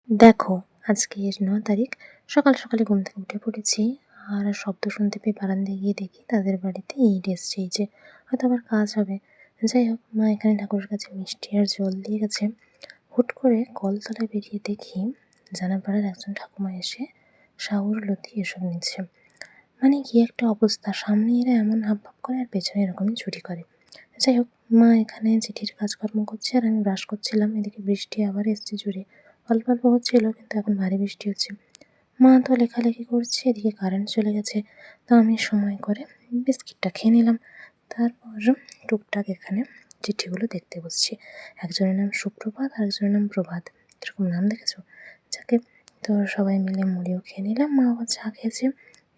দেখো, আজকের ৯ তারিখ সকাল সকালে ঘুম থেকে উঠে পড়েছি। আর শব্দ শুনতে পেয়ে বারান্দায় গিয়ে দেখি তাদের বাড়িতে ইট এসছে, এই যে হয়তো আবার কাজ হবে। যাই হোক, মা এখানে ঠাকুরের কাছে মিষ্টি আর জল দিয়ে গেছে। হুট করে কলতলায় বেরিয়ে দেখি জানাপাড়ার একজন ঠাকুমা এসে শাহুর লতি এসব নিচ্ছে। মানে কি একটা অবস্থা, সামনে এরা এমন হাবভাব করে আর পেছনে এরকমই চুরি করে। যাই হোক, মা এখানে চিঠির কাজকর্ম করছে আর আমি ব্রাশ করছিলাম। এদিকে বৃষ্টি আবার এসছে জুড়ে, অল্প অল্প হচ্ছিল কিন্তু এখন ভারী বৃষ্টি হচ্ছে। মা তো লেখালেখি করছে, এদিকে কারেন্ট চলে গেছে। তো আমি সময় করে বিস্কিটটা খেয়ে নিলাম। তারপর টুকটাক এখানে চিঠিগুলো দেখতে বসছি। একজনের নাম সুপ্রভাত আর একজনের নাম প্রভাত, এরকম নাম দেখেছো? যাকে, তো সবাই মিলে মুড়িও খেয়ে নিলাম, মা আবার চা খেয়েছে।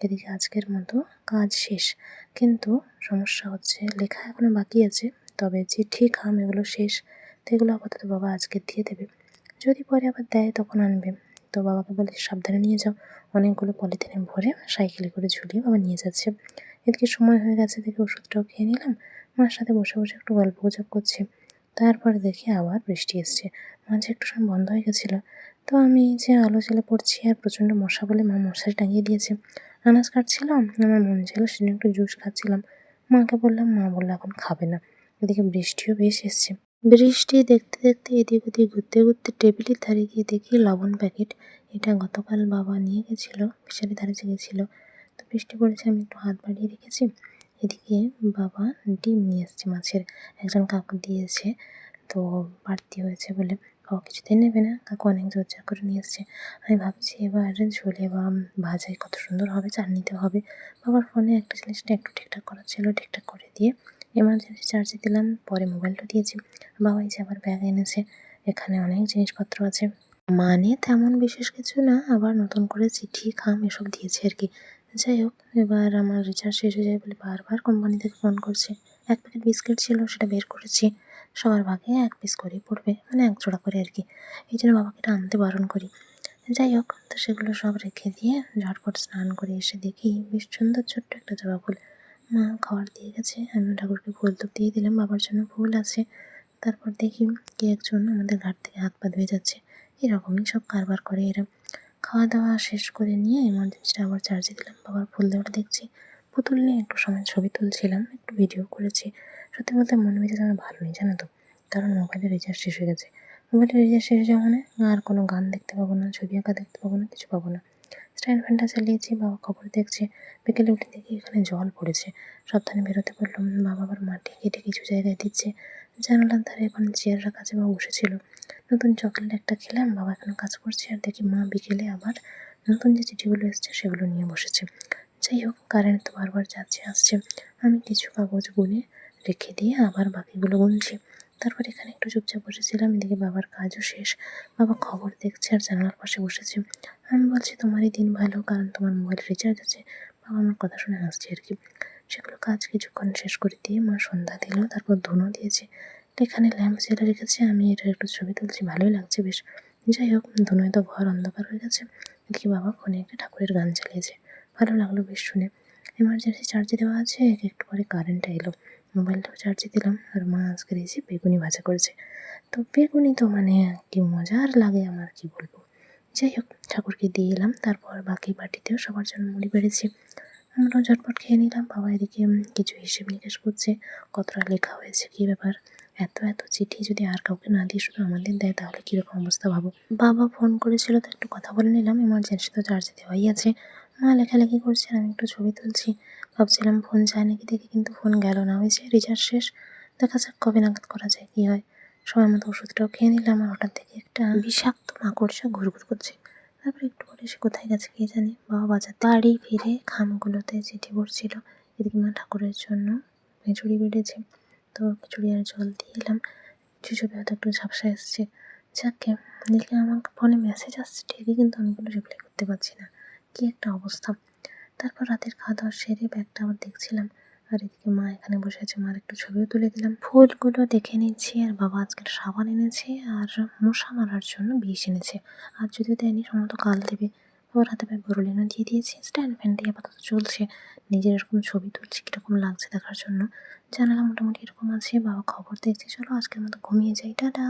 এদিকে আজকের মতো কাজ শেষ, কিন্তু সমস্যা হচ্ছে লেখা এখনো বাকি আছে। তবে চিঠি খাম এগুলো শেষ, তো এগুলো আপাতত বাবা আজকে দিয়ে দেবে। যদি পরে আবার দেয় তখন আনবে। তো বাবাকে বলে সাবধানে নিয়ে যাও। অনেকগুলো পলিথিনে ভরে সাইকেলে করে ঝুলিয়ে বাবা নিয়ে যাচ্ছে। এদিকে সময় হয়ে গেছে দেখে ওষুধটাও খেয়ে নিলাম। মার সাথে বসে বসে একটু গল্প গুজব করছি। তারপরে দেখি আবার বৃষ্টি এসছে, মাঝে একটু সময় বন্ধ হয়ে গেছিলো। তো আমি যে আলো জ্বেলে পড়ছি আর প্রচণ্ড মশা বলে মা মশারি টাঙিয়ে দিয়েছে। আনাজ কাটছিলাম, আমার মন ছিল সেজন্য একটু জুস খাচ্ছিলাম। মাকে বললাম, মা বললো এখন খাবে না। এদিকে বৃষ্টিও বেশ এসছে। বৃষ্টি দেখতে দেখতে এদিক ওদিক ঘুরতে ঘুরতে টেবিলের ধারে গিয়ে দেখি লবণ প্যাকেট। এটা গতকাল বাবা নিয়ে গেছিলো, ফিশারি ধারে যে গেছিলো। তো বৃষ্টি পড়েছে, আমি একটু হাত বাড়িয়ে রেখেছি। এদিকে বাবা ডিম নিয়ে এসছে মাছের, একজন কাকু দিয়েছে। তো বাড়তি হয়েছে বলে বাবা কিছুতেই নেবে না, কাকু অনেক জোরজার করে নিয়ে এসছে। আমি ভাবছি এবার ঝোলে বা ভাজায় কত সুন্দর হবে, চাটনিতেও হবে। বাবার ফোনে একটা জিনিসটা একটু ঠিকঠাক করার ছিল, ঠিকঠাক করে দিয়ে এমার্জেন্সি চার্জে দিলাম, পরে মোবাইলটা দিয়েছি। বাবা এই যে আবার ব্যাগ এনেছে, এখানে অনেক জিনিসপত্র আছে। মানে তেমন বিশেষ কিছু না, আবার নতুন করে চিঠি খাম এসব দিয়েছে আর কি। যাই হোক, এবার আমার রিচার্জ শেষ হয়ে যায় বলে বারবার কোম্পানি থেকে ফোন করছে। এক প্যাকেট বিস্কিট ছিল, সেটা বের করেছি। সবার ভাগে এক পিস করেই পড়বে, মানে এক জোড়া করে আর কি। এই জন্য বাবাকে এটা আনতে বারণ করি। যাই হোক, তো সেগুলো সব রেখে দিয়ে ঝটপট স্নান করে এসে দেখি বেশ সুন্দর ছোট্ট একটা জবা ফুল। মা খাবার দিয়ে গেছে, আমিও ঠাকুরকে ফুল তো দিয়ে দিলাম, বাবার জন্য ফুল আছে। তারপর দেখি কে একজন আমাদের ঘাট থেকে হাত পা ধুয়ে যাচ্ছে। এরকমই সব কারবার করে এরা। খাওয়া দাওয়া শেষ করে নিয়ে এমার্জেন্সিটা আবার চার্জে দিলাম, বাবার ফুল দেওয়াটা দেখছি। পুতুল নিয়ে একটু সময় ছবি তুলছিলাম, একটু ভিডিও করেছি। সত্যি বলতে মনে মেজাজ আমার ভালো নেই জানো তো, কারণ মোবাইলের রিচার্জ শেষ হয়ে গেছে। মোবাইলের রিচার্জ শেষ হয়ে যাওয়া মানে আর কোনো গান দেখতে পাবো না, ছবি আঁকা দেখতে পাবো না, কিছু পাবো না। স্ট্যান্ড ফ্যানটা চালিয়েছি, বাবা খবর দেখছে। বিকেলে উঠে দেখি এখানে জল পড়েছে। সাবধানে বেরোতে বললাম, বাবা আবার মাটি কেটে কিছু জায়গায় দিচ্ছে। জানালার ধারে এখন চেয়ার রাখা আছে, বাবা বসেছিল। নতুন চকলেট একটা খেলাম, বাবা এখন কাজ করছে। আর দেখি মা বিকেলে আবার নতুন যে চিঠিগুলো এসছে সেগুলো নিয়ে বসেছে। যাই হোক, কারেন্ট তো বারবার যাচ্ছে আসছে। আমি কিছু কাগজ গুনে রেখে দিয়ে আবার বাকিগুলো গুনছি। তারপর এখানে একটু চুপচাপ বসেছিলাম, এদিকে বাবার কাজও শেষ। বাবা খবর দেখছে আর জানালার পাশে বসেছে। আমি বলছি, তোমারই দিন ভালো, কারণ তোমার মোবাইল রিচার্জ আছে। বাবা আমার কথা শুনে হাসছে আর কি। সেগুলো কাজ কিছুক্ষণ শেষ করে দিয়ে মা সন্ধ্যা দিল, তারপর ধুনো দিয়েছে। এখানে ল্যাম্প জ্বেলে রেখেছে, আমি এটা একটু ছবি তুলছি, ভালোই লাগছে বেশ। যাই হোক, ধুনোয় তো ঘর অন্ধকার হয়ে গেছে। দেখি বাবা ফোনে একটা ঠাকুরের গান চালিয়েছে, ভালো লাগলো বেশ শুনে। এমার্জেন্সি চার্জে দেওয়া আছে, একটু পরে কারেন্টটা এলো, মোবাইলটাও চার্জে দিলাম। আর মা আজকে এই যে বেগুনি ভাজা করেছে। তো বেগুনি তো মানে কি মজার লাগে আমার, কি বলবো। যাই হোক, ঠাকুরকে দিয়ে এলাম, তারপর বাকি বাটিতেও সবার জন্য মুড়ি বেড়েছি। আমরাও ঝটপট খেয়ে নিলাম। বাবা এদিকে কিছু হিসেব নিকেশ করছে, কতটা লেখা হয়েছে, কী ব্যাপার। এত এত চিঠি যদি আর কাউকে না দিয়ে শুধু আমাদের দেয় তাহলে কীরকম অবস্থা ভাবো। বাবা ফোন করেছিল, তো একটু কথা বলে নিলাম, এমার্জেন্সি তো চার্জে দেওয়াই আছে। মা লেখালেখি করছে, আমি একটু ছবি তুলছি। ভাবছিলাম ফোন যায় নাকি দেখি, কিন্তু ফোন গেল না, হয়েছে রিচার্জ শেষ। দেখা যাক কবে নাগাদ করা যায়, কী হয়। সময় মতো ওষুধটাও খেয়ে নিলাম। আর হঠাৎ দেখি একটা বিষাক্ত মাকড়সা ঘুরঘুর করছে। তারপরে একটু পরে সে কোথায় গেছে কে জানি। বাবা বাজার বাড়ি ফিরে খামগুলোতে চিঠি পড়ছিল। এদিকে মা ঠাকুরের জন্য খিচুড়ি বেড়েছে, তো খিচুড়ি আর জল দিয়ে এলাম। ছবি হয়তো একটু ঝাপসা এসছে। যাকে দেখে আমার ফোনে মেসেজ আসছে ঠিকই, কিন্তু আমি কোনো রিপ্লাই করতে পারছি না, কী একটা অবস্থা। তারপর রাতের খাওয়া দাওয়া সেরে ব্যাগটা আবার দেখছিলাম। আর এদিকে মা এখানে বসে আছে, মার একটু ছবিও তুলে দিলাম। ফুলগুলো দেখে নিচ্ছি। আর বাবা আজকের সাবান এনেছে আর মশা মারার জন্য বিষ এনেছে। আর যদিও দেয়নি, সম্ভবত কাল দেবে। বাবার হাতে পায়ে বড়লিনা দিয়ে দিয়েছি। স্ট্যান্ড ফ্যানটি আপাতত চলছে, নিজের এরকম ছবি তুলছি কীরকম লাগছে দেখার জন্য। জানালা মোটামুটি এরকম আছে, বাবা খবর দেখছি। চলো আজকের মতো ঘুমিয়ে যাই, টাটা।